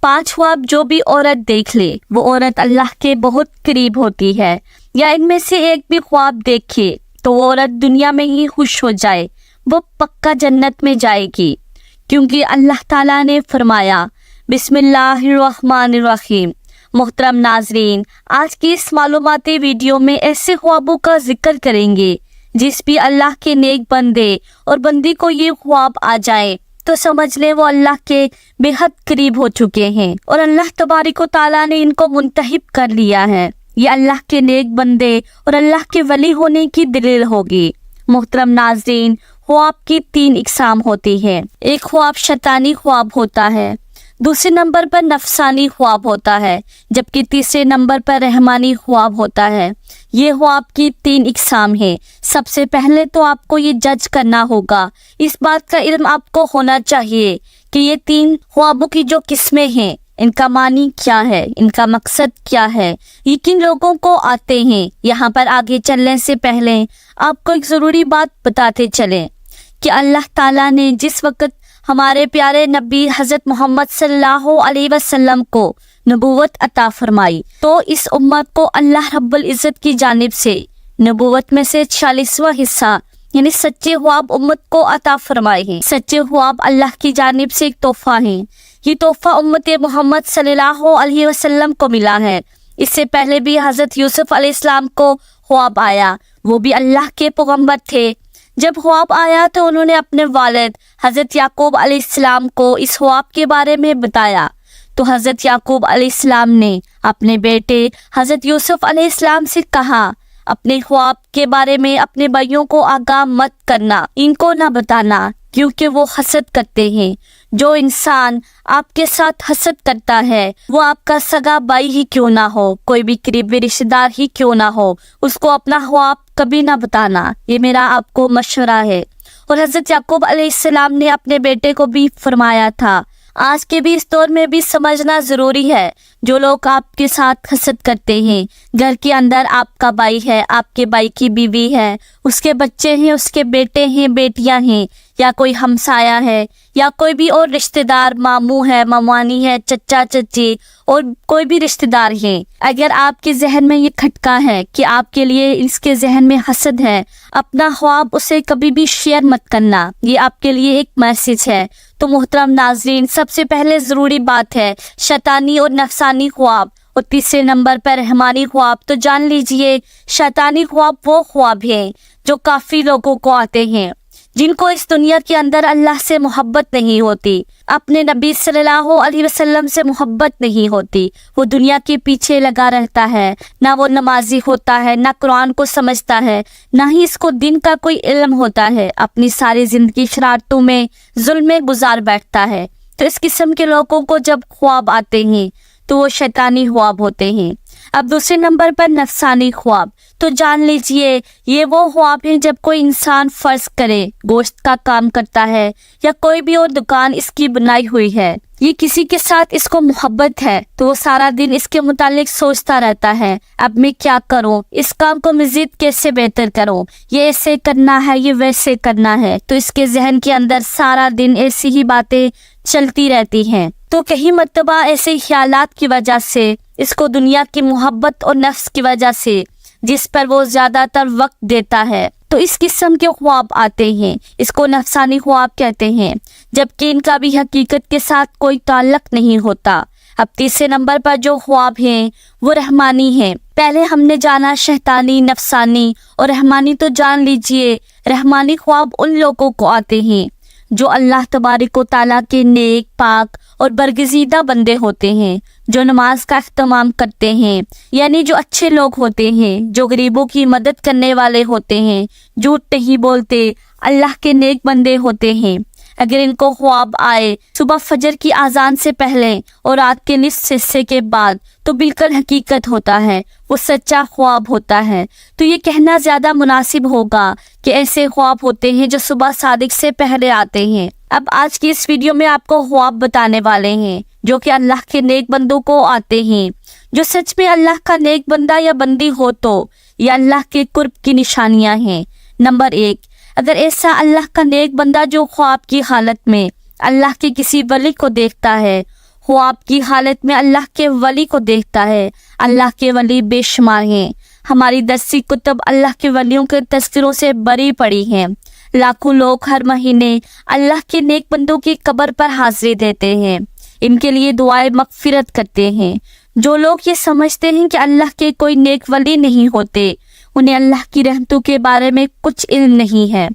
5 ख्वाब जो भी औरत देख ले वो औरत अल्लाह के बहुत करीब होती है, या इनमें से एक भी ख्वाब देखे तो वो औरत दुनिया में ही खुश हो जाए, वो पक्का जन्नत में जाएगी। क्योंकि अल्लाह ताला ने फरमाया बिस्मिल्लाहिर्रहमानिर्रहीम। मोहतरम नाजरीन, आज की इस मालूमाती वीडियो में ऐसे ख्वाबों का जिक्र करेंगे जिस भी अल्लाह के नेक बंदे और बंदी को ये ख्वाब आ जाए तो समझ ले वो अल्लाह के बेहद करीब हो चुके हैं और अल्लाह तबारिक व तआला ने इनको मुंतहिब कर लिया है। ये अल्लाह के नेक बंदे और अल्लाह के वली होने की दलील होगी। मोहतरम नाजरीन, ख्वाब की 3 इकसाम होती है। एक ख्वाब शैतानी ख्वाब होता है, दूसरे नंबर पर नफसानी ख्वाब होता है, जबकि तीसरे नंबर पर रहमानी ख्वाब होता है। ये ख्वाब की 3 इकसाम है। सबसे पहले तो आपको ये जज करना होगा, इस बात का इल्म आपको होना चाहिए कि ये 3 ख्वाबों की जो किस्में हैं इनका मानी क्या है, इनका मकसद क्या है, ये किन लोगों को आते हैं। यहाँ पर आगे चलने से पहले आपको एक ज़रूरी बात बताते चलें कि अल्लाह ताला ने जिस वक्त हमारे प्यारे नबी हज़रत मोहम्मद सल्लल्लाहु अलैहि वसल्लम को नबूवत अता फरमाई तो इस उम्मत को अल्लाह रब्बुल इज़्ज़त की जानिब से नबूवत में से 40वां हिस्सा यानी सच्चे ख्वाब उम्मत को अता फरमाए हैं। सच्चे ख्वाब अल्लाह की जानिब से एक तोहफा है। ये तोहफा उम्मत मोहम्मद सल्लल्लाहु अलैहि वसल्लम को मिला है। इससे पहले भी हज़रत यूसुफ अलैहिस्सलाम को ख्वाब आया, वो भी अल्लाह के पैगंबर थे। जब ख्वाब आया तो उन्होंने अपने वालिद हज़रत याकूब अलैहिस्सलाम को इस ख्वाब के बारे में बताया तो हज़रत याकूब अलैहिस्सलाम ने अपने बेटे हज़रत यूसुफ अलैहिस्सलाम से कहा, अपने ख्वाब के बारे में अपने भाइयों को आगाह मत करना, इनको ना बताना, क्योंकि वो हसद करते हैं। जो इंसान आपके साथ हसद करता है वो आपका सगा भाई ही क्यों ना हो, कोई भी करीबी रिश्तेदार ही क्यों ना हो, उसको अपना ख्वाब कभी ना बताना। ये मेरा आपको मशवरा है। और हज़रत याकूब अलैहिस्सलाम ने अपने बेटे को भी फरमाया था। आज के भी इस दौर में भी समझना ज़रूरी है, जो लोग आपके साथ हसद करते हैं, घर के अंदर आपका भाई है, आपके भाई की बीवी है, उसके बच्चे हैं, उसके बेटे हैं, बेटियां हैं, या कोई हमसाया है, या कोई भी और रिश्तेदार, मामू है, ममानी है, चचा चची और कोई भी रिश्तेदार हैं। अगर आपके जहन में ये खटका है कि आपके लिए इसके जहन में हसद है, अपना ख्वाब उसे कभी भी शेयर मत करना। ये आपके लिए एक मैसेज है। तो मोहतरम नाजरीन, सबसे पहले ज़रूरी बात है शैतानी और नफसानी ख्वाब, और तीसरे नंबर पर रहमानी ख्वाब। तो जान लीजिए शैतानी ख्वाब वो ख्वाब हैं जो काफ़ी लोगों को आते हैं, जिनको इस दुनिया के अंदर अल्लाह से मोहब्बत नहीं होती, अपने नबी सल्लल्लाहु अलैहि वसल्लम से मोहब्बत नहीं होती। वो दुनिया के पीछे लगा रहता है, ना वो नमाजी होता है, ना कुरान को समझता है, ना ही इसको दिन का कोई इल्म होता है। अपनी सारी ज़िंदगी शरारतों में, जुल्म में गुजार बैठता है। तो इस किस्म के लोगों को जब ख्वाब आते हैं तो वो शैतानी ख्वाब होते हैं। अब दूसरे नंबर पर नफसानी ख्वाब। तो जान लीजिए ये वो ख्वाब हैं जब कोई इंसान फ़र्ज करे गोश्त का काम करता है या कोई भी और दुकान इसकी बनाई हुई है, ये किसी के साथ इसको मोहब्बत है तो वो सारा दिन इसके मुतालिक सोचता रहता है, अब मैं क्या करूं, इस काम को मज़ीद कैसे बेहतर करूं, ये ऐसे करना है, ये वैसे करना है। तो इसके जहन के अंदर सारा दिन ऐसी ही बातें चलती रहती हैं। तो कहीं मर्तबा ऐसे ख्यालात की वजह से, इसको दुनिया की मोहब्बत और नफ्स की वजह से, जिस पर वो ज़्यादातर वक्त देता है, तो इस किस्म के ख्वाब आते हैं। इसको नफसानी ख्वाब कहते हैं, जबकि इनका भी हकीकत के साथ कोई ताल्लुक नहीं होता। अब तीसरे नंबर पर जो ख्वाब हैं वो रहमानी हैं। पहले हमने जाना शैतानी, नफसानी और रहमानी। तो जान लीजिए रहमानी ख्वाब उन लोगों को आते हैं जो अल्लाह तबारिक व तआला के नेक, पाक और बरगज़ीदा बंदे होते हैं, जो नमाज का इख्तिमाम करते हैं, यानी जो अच्छे लोग होते हैं, जो गरीबों की मदद करने वाले होते हैं, झूठ नहीं बोलते, अल्लाह के नेक बंदे होते हैं। अगर इनको ख्वाब आए सुबह फजर की आज़ान से पहले और रात के निस्फ हिस्से के बाद, तो बिल्कुल हकीकत होता है, वो सच्चा ख्वाब होता है। तो ये कहना ज़्यादा मुनासिब होगा कि ऐसे ख्वाब होते हैं जो सुबह सादिक से पहले आते हैं। अब आज की इस वीडियो में आपको ख्वाब बताने वाले हैं जो कि अल्लाह के नेक बंदों को आते हैं। जो सच में अल्लाह का नेक बंदा या बंदी हो तो ये अल्लाह के कुर्ब की निशानियां हैं। नंबर 1, अगर ऐसा अल्लाह का नेक बंदा जो ख्वाब की हालत में अल्लाह के किसी वली को देखता है, ख्वाब की हालत में अल्लाह के वली को देखता है। अल्लाह के वली बेशुमार हैं। हमारी दरसी कुतुब अल्लाह के वलियों के तस्करों से भरी पड़ी हैं। लाखों लोग हर महीने अल्लाह के नेक बंदों की कब्र पर हाजिरी देते हैं, इनके लिए दुआएं मगफिरत करते हैं। जो लोग ये समझते हैं कि अल्लाह के कोई नेक वली नहीं होते, उन्हें अल्लाह की रहमतों के बारे में कुछ इल्म नहीं है।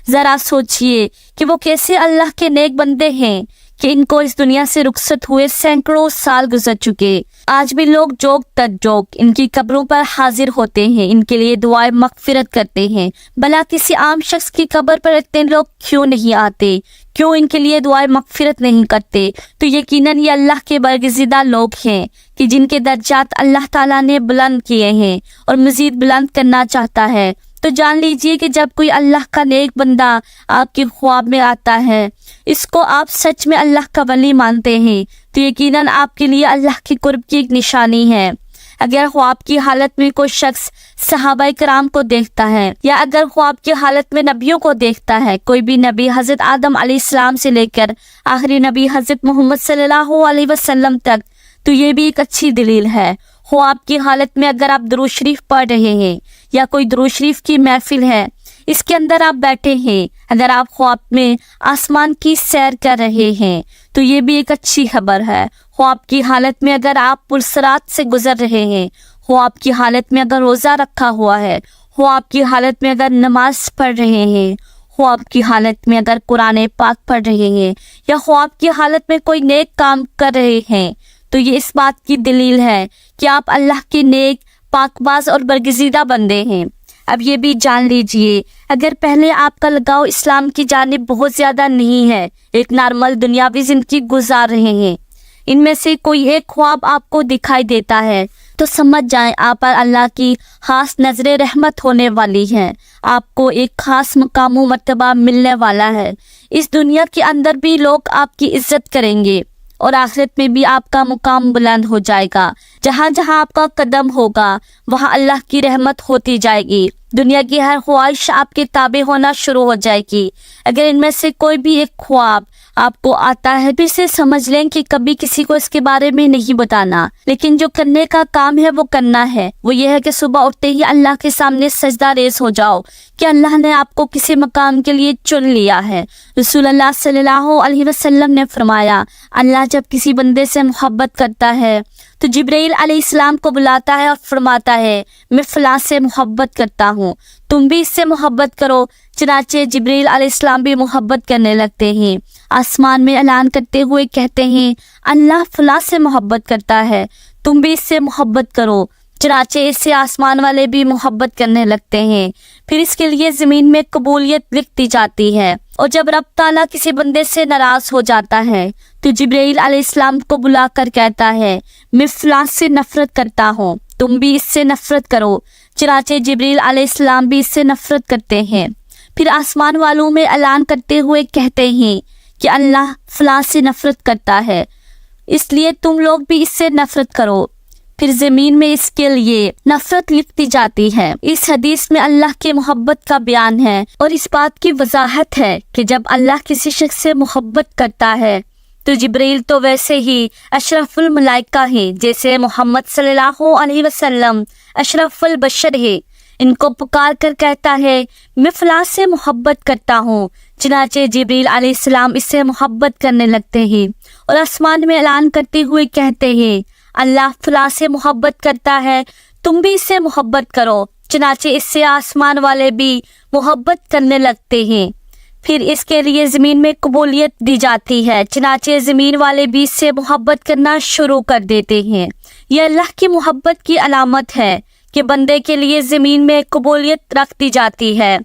ज़रा सोचिए कि वो कैसे अल्लाह के नेक बंदे हैं कि इनको इस दुनिया से रुखसत हुए सैकड़ों साल गुजर चुके। आज भी लोग जोग तक इनकी कब्रों पर हाजिर होते हैं, इनके लिए दुआएं मगफिरत करते हैं। भला किसी आम शख्स की कब्र पर इतने लोग क्यों नहीं आते, क्यों इनके लिए दुआएं मगफिरत नहीं करते? तो यकीनन ये अल्लाह के बरगज़िदा लोग हैं कि जिनके दर्जात अल्लाह ताला ने बुलंद किए हैं और मज़ीद बुलंद करना चाहता है। तो जान लीजिए कि जब कोई अल्लाह का नेक बंदा आपके ख्वाब में आता है, इसको आप सच में अल्लाह का वली मानते हैं, तो यकीनन आपके लिए अल्लाह की कुर्ब की एक निशानी है। अगर ख्वाब की हालत में कोई शख्स सहाबाए कराम को देखता है या अगर ख्वाब की हालत में नबियों को देखता है, कोई भी नबी हज़रत आदम अलैहिस्सलाम से लेकर आखिरी नबी हज़रत मोहम्मद सल्लल्लाहु अलैहि वसल्लम तक, तो ये भी एक अच्छी दलील है। ख्वाब की हालत में अगर आप दुरूद शरीफ पढ़ रहे हैं या कोई दुरूद शरीफ की महफिल है, इसके अंदर आप बैठे हैं, अगर आप ख्वाब में आसमान की सैर कर रहे हैं, तो ये भी एक अच्छी खबर है। ख्वाब की हालत में अगर आप पुलसरात से गुजर रहे हैं, ख्वाब की हालत में अगर रोज़ा रखा हुआ है, ख्वाब की हालत में अगर नमाज पढ़ रहे हैं, ख्वाब की हालत में अगर कुरान पाक पढ़ रहे हैं या ख्वाब की हालत में कोई नेक काम कर रहे हैं, तो ये इस बात की दलील है कि आप अल्लाह के नेक पाकबाज और बरगज़ीदा बंदे हैं। अब ये भी जान लीजिए, अगर पहले आपका लगाव इस्लाम की जानिब बहुत ज़्यादा नहीं है, एक नॉर्मल दुनियावी ज़िंदगी गुजार रहे हैं, इनमें से कोई एक ख्वाब आपको दिखाई देता है, तो समझ जाएं आप पर अल्लाह की ख़ास नज़र रहमत होने वाली है। आपको एक ख़ास मकाम व मर्तबा मिलने वाला है। इस दुनिया के अंदर भी लोग आपकी इज्जत करेंगे और आखिरत में भी आपका मुकाम बुलंद हो जाएगा। जहाँ जहाँ आपका कदम होगा, वहाँ अल्लाह की रहमत होती जाएगी। दुनिया की हर ख्वाहिश आपके ताबे होना शुरू हो जाएगी। अगर इनमें से कोई भी एक ख्वाब आपको आता है, तो इसे समझ लें कि कभी किसी को इसके बारे में नहीं बताना, लेकिन जो करने का काम है वो करना है। वो ये है कि सुबह उठते ही अल्लाह के सामने सजदा रेज़ हो जाओ कि अल्लाह ने आपको किसी मकाम के लिए चुन लिया है। रसूलुल्लाह सल्लल्लाहु अलैहि वसल्लम ने फरमाया, अल्लाह जब किसी बंदे से मोहब्बत करता है तो जिब्राइल अलैहिस्सलाम को बुलाता है और फरमाता है, मैं फलां से मोहब्बत करता हूँ, तुम भी इससे मोहब्बत करो। चनाचे जिब्राइल अलैहिस्सलाम भी मोहब्बत करने लगते हैं। आसमान में ऐलान करते हुए कहते हैं, अल्लाह फलां से मोहब्बत करता है, तुम भी इससे मोहब्बत करो। चनाचे इससे आसमान वाले भी मोहब्बत करने लगते हैं। फिर इसके लिए ज़मीन में कबूलियत लिख दी जाती है। और जब रब ताला किसी बंदे से नाराज़ हो जाता है, तो जिब्राइल अलैहिस्सलाम को बुलाकर कहता है, मैं फलां से नफ़रत करता हूँ, तुम भी इससे नफ़रत करो। चनाचे जिब्राइल अलैहिस्सलाम भी इससे नफ़रत करते हैं। फिर आसमान वालों में ऐलान करते हुए कहते हैं कि अल्लाह फलां से नफ़रत करता है, इसलिए तुम लोग भी इससे नफ़रत करो। फिर ज़मीन में इसके लिए नफ़रत लिखती जाती है। इस हदीस में अल्लाह की मोहब्बत का बयान है और इस बात की वजाहत है कि जब अल्लाह किसी शख्स से मोहब्बत करता है, तो जिब्राइल तो वैसे ही अशरफुल मलाइका है, जैसे मोहम्मद सल्लल्लाहु अलैहि वसल्लम अशरफुल बशर है, इनको पुकार कर कहता है, मैं फलां से मोहब्बत करता हूँ। चनाचे जिब्राइल अलैहिस्सलाम इससे मोहब्बत करने लगते हैं और आसमान में ऐलान करते हुए कहते हैं, अल्लाह फलां से मोहब्बत करता है, तुम भी इससे मोहब्बत करो। चनाचे इससे आसमान वाले भी मोहब्बत करने लगते हैं। फिर इसके लिए ज़मीन में कबूलियत दी जाती है। चनाचे ज़मीन वाले भी इससे मोहब्बत करना शुरू कर देते हैं। यह अल्लाह की मोहब्बत की अलामत है कि बंदे के लिए ज़मीन में कबूलियत रख दी जाती है,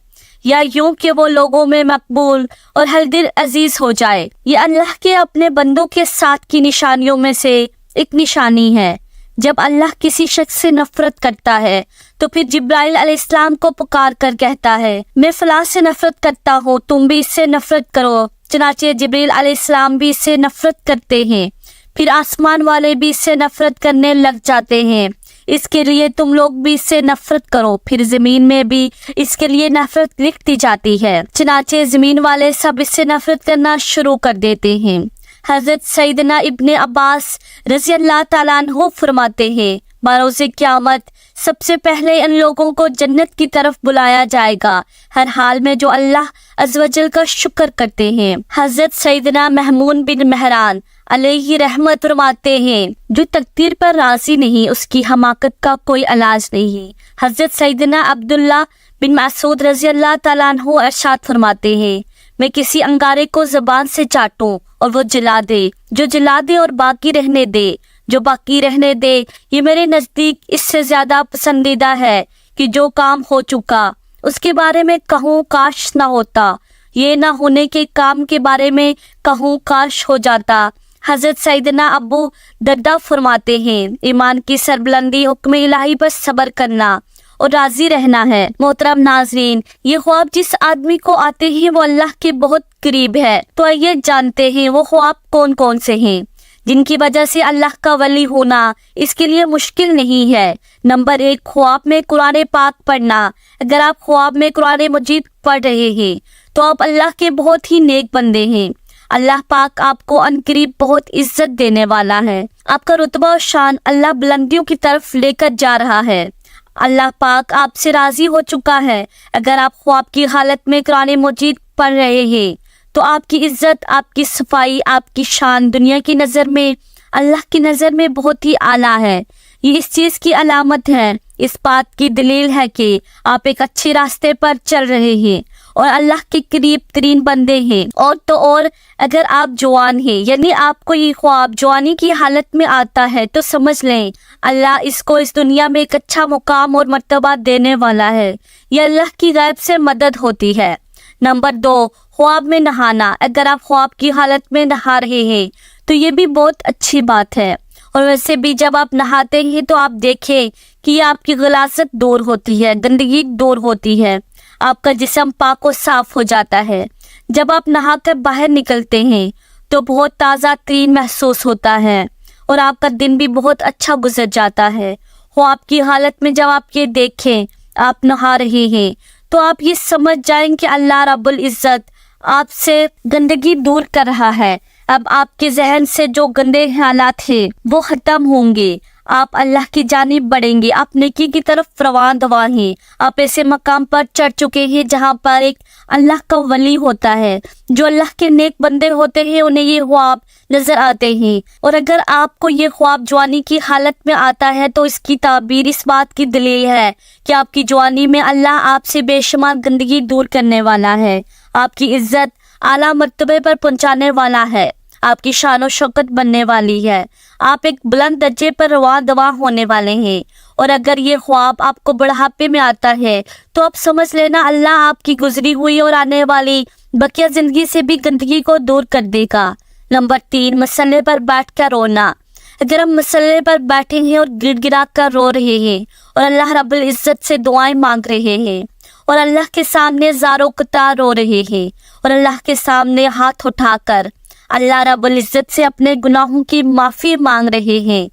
या यूं कि वो लोगों में मकबूल और हर दिल अजीज़ हो जाए। ये अल्लाह के अपने बंदों के साथ की निशानियों में से एक निशानी है। जब अल्लाह किसी शख्स से नफ़रत करता है, तो फिर जिब्राइल अलैहिस्सलाम को पुकार कर कहता है, मैं फलां से नफ़रत करता हूँ, तुम भी इससे नफ़रत करो। चनाचे जिब्राइल अलैहिस्सलाम भी इससे नफ़रत करते हैं। फिर आसमान वाले भी इससे नफ़रत करने लग जाते हैं, इसके लिए तुम लोग भी इससे नफ़रत करो। फिर ज़मीन में भी इसके लिए नफ़रत लिख दी जाती है। चनाचे ज़मीन वाले सब इससे नफ़रत करना शुरू कर देते हैं। حضرت سیدنا ابن عباس رضی اللہ تعالیٰ عنہ فرماتے ہیں بروز قیامت سب سے پہلے ان لوگوں کو جنت کی طرف بلایا جائے گا ہر حال میں جو اللہ عز و جل کا شکر کرتے ہیں۔ حضرت سیدنا محمود بن مہران علیہ رحمت فرماتے ہیں جو تقدیر پر راضی نہیں اس کی حماقت کا کوئی علاج نہیں۔ حضرت سیدنا عبداللہ بن مسعود رضی اللہ تعالیٰ عنہ ارشاد فرماتے ہیں میں کسی انگارے کو زبان سے چاٹوں اور وہ جلا دے، جو جلا دے اور باقی رہنے دے، جو باقی رہنے دے، یہ میرے نزدیک اس سے زیادہ پسندیدہ ہے کہ جو کام ہو چکا اس کے بارے میں کہوں کاش نہ ہوتا، یہ نہ ہونے کے کام کے بارے میں کہوں کاش ہو جاتا۔ حضرت سیدنا ابو دردہ فرماتے ہیں ایمان کی سربلندی حکم الہی پر صبر کرنا اور راضی رہنا ہے۔ محترم ناظرین، یہ خواب جس آدمی کو آتے ہیں وہ اللہ کے بہت قریب ہے، تو آئیے جانتے ہیں وہ خواب کون کون سے ہیں جن کی وجہ سے اللہ کا ولی ہونا اس کے لیے مشکل نہیں ہے۔ نمبر 1، خواب میں قرآن پاک پڑھنا۔ اگر آپ خواب میں قرآن مجید پڑھ رہے ہیں تو آپ اللہ کے بہت ہی نیک بندے ہیں۔ اللہ پاک آپ کو عنقریب بہت عزت دینے والا ہے۔ آپ کا رتبہ و شان اللہ بلندیوں کی طرف لے کر جا رہا ہے۔ اللہ پاک آپ سے راضی ہو چکا ہے۔ اگر آپ خواب کی حالت میں قرآن مجید پڑھ رہے ہیں تو آپ کی عزت، آپ کی صفائی، آپ کی شان دنیا کی نظر میں، اللہ کی نظر میں بہت ہی اعلیٰ ہے۔ یہ اس چیز کی علامت ہے، اس بات کی دلیل ہے کہ آپ ایک اچھے راستے پر چل رہے ہیں اور اللہ کے قریب ترین بندے ہیں۔ اور تو اور اگر آپ جوان ہیں، یعنی آپ کو یہ خواب جوانی کی حالت میں آتا ہے، تو سمجھ لیں اللہ اس کو اس دنیا میں ایک اچھا مقام اور مرتبہ دینے والا ہے۔ یہ اللہ کی غیب سے مدد ہوتی ہے۔ نمبر 2، خواب میں نہانا۔ اگر آپ خواب کی حالت میں نہا رہے ہیں تو یہ بھی بہت اچھی بات ہے، اور ویسے بھی جب آپ نہاتے ہیں تو آپ دیکھیں کہ آپ کی غلاظت دور ہوتی ہے، گندگی دور ہوتی ہے، آپ کا جسم پاک و صاف ہو جاتا ہے۔ جب آپ نہا کر باہر نکلتے ہیں تو بہت تازہ ترین محسوس ہوتا ہے اور آپ کا دن بھی بہت اچھا گزر جاتا ہے۔ خواب کی حالت میں جب آپ یہ دیکھیں آپ نہا رہے ہیں تو آپ یہ سمجھ جائیں کہ اللہ رب العزت آپ سے گندگی دور کر رہا ہے۔ اب آپ کے ذہن سے جو گندے حالات ہیں وہ ختم ہوں گے، آپ اللہ کی جانب بڑھیں گے، آپ نیکی کی طرف رواں دواں ہیں۔ آپ ایسے مقام پر چڑھ چکے ہیں جہاں پر ایک اللہ کا ولی ہوتا ہے۔ جو اللہ کے نیک بندے ہوتے ہیں انہیں یہ خواب نظر آتے ہیں، اور اگر آپ کو یہ خواب جوانی کی حالت میں آتا ہے تو اس کی تعبیر اس بات کی دلیل ہے کہ آپ کی جوانی میں اللہ آپ سے بے شمار گندگی دور کرنے والا ہے، آپ کی عزت اعلیٰ مرتبے پر پہنچانے والا ہے، آپ کی شان و شوکت بننے والی ہے، آپ ایک بلند درجے پر رواں دواں ہونے والے ہیں۔ اور اگر یہ خواب آپ کو بڑھاپے میں آتا ہے تو آپ سمجھ لینا اللہ آپ کی گزری ہوئی اور آنے والی بقیہ زندگی سے بھی گندگی کو دور کر دے گا۔ نمبر 3، مسلے پر بیٹھ کر رونا۔ اگر ہم مسلے پر بیٹھے ہیں اور گڑ گڑا کر رو رہے ہیں اور اللہ رب العزت سے دعائیں مانگ رہے ہیں اور اللہ کے سامنے زاروں قطار رو رہے ہیں اور اللہ کے سامنے ہاتھ اٹھا کر اللہ رب العزت سے اپنے گناہوں کی معافی مانگ رہے ہیں،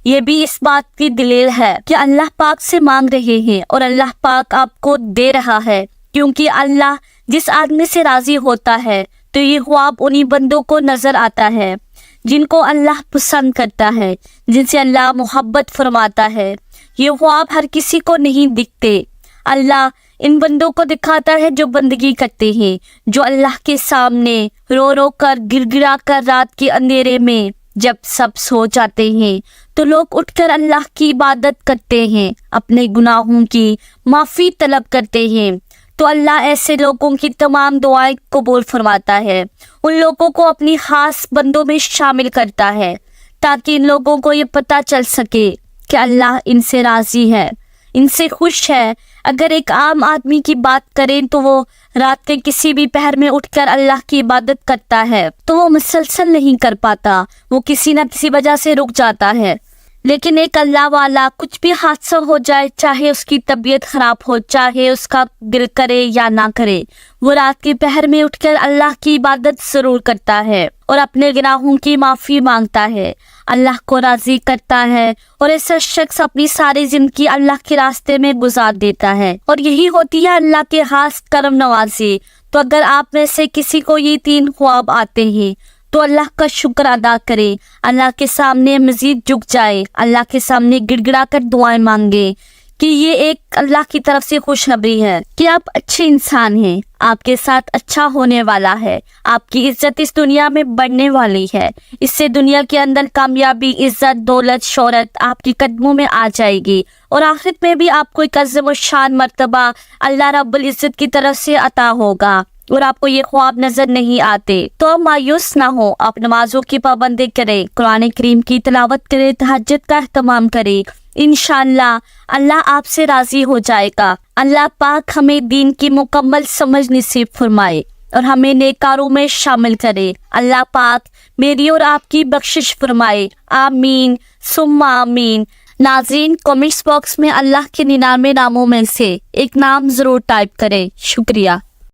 یہ بھی اس بات کی دلیل ہے کہ اللہ پاک سے مانگ رہے ہیں اور اللہ پاک آپ کو دے رہا ہے، کیونکہ اللہ جس آدمی سے راضی ہوتا ہے تو یہ خواب انہی بندوں کو نظر آتا ہے جن کو اللہ پسند کرتا ہے، جن سے اللہ محبت فرماتا ہے۔ یہ خواب ہر کسی کو نہیں دکھتے، اللہ ان بندوں کو دکھاتا ہے جو بندگی کرتے ہیں، جو اللہ کے سامنے رو رو کر گر گرا کر رات کے اندھیرے میں جب سب سو جاتے ہیں تو لوگ اٹھ کر اللہ کی عبادت کرتے ہیں، اپنے گناہوں کی معافی طلب کرتے ہیں، تو اللہ ایسے لوگوں کی تمام دعائیں قبول فرماتا ہے، ان لوگوں کو اپنی خاص بندوں میں شامل کرتا ہے تاکہ ان لوگوں کو یہ پتہ چل سکے کہ اللہ ان سے راضی ہے، ان سے خوش ہے۔ اگر ایک عام آدمی کی بات کریں تو وہ رات کے کسی بھی پہر میں اٹھ کر اللہ کی عبادت کرتا ہے تو وہ مسلسل نہیں کر پاتا، وہ کسی نہ کسی وجہ سے رک جاتا ہے۔ لیکن ایک اللہ والا کچھ بھی حادثہ ہو جائے، چاہے اس کی طبیعت خراب ہو، چاہے اس کا دل کرے یا نہ کرے، وہ رات کے پہر میں اٹھ کر اللہ کی عبادت ضرور کرتا ہے اور اپنے گناہوں کی معافی مانگتا ہے، اللہ کو راضی کرتا ہے، اور ایسا شخص اپنی ساری زندگی اللہ کے راستے میں گزار دیتا ہے، اور یہی ہوتی ہے اللہ کے خاص کرم نوازی۔ تو اگر آپ میں سے کسی کو یہ 3 خواب آتے ہیں तो अल्लाह का शुक्र अदा करें, अल्लाह के सामने मज़ीद झुक जाए, अल्लाह के सामने गिड़गिड़ा कर दुआएं मांगे कि ये एक अल्लाह की तरफ से खुशखबरी है कि आप अच्छे इंसान हैं, आपके साथ अच्छा होने वाला है, आपकी इज्जत इस दुनिया में बढ़ने वाली है, इससे दुनिया के अंदर कामयाबी, इज्जत, दौलत, शोहरत आपके कदमों में आ जाएगी और आखिरत में भी आपको एक अज़्ज़म और शान मर्तबा अल्लाह रब्बुल इज़्ज़त की तरफ से अता होगा और आपको ये ख्वाब नजर नहीं आते तो आप मायूस ना हो, आप नमाजों की पाबंदी करें, कुरान करीम की तिलावत करें, तहज्जुद का एहतमाम करें, इंशाअल्लाह अल्लाह आपसे राजी हो जाएगा। अल्लाह पाक हमें दीन की मुकम्मल समझ नसीब फरमाए और हमें नेकारों में शामिल करे। अल्लाह पाक मेरी और आपकी बख्शिश फरमाए, आमीन सुम्मा आमीन। नाज़रीन, कमेंट्स बॉक्स में अल्लाह के 99 नामों में से एक नाम ज़रूर टाइप करें। शुक्रिया।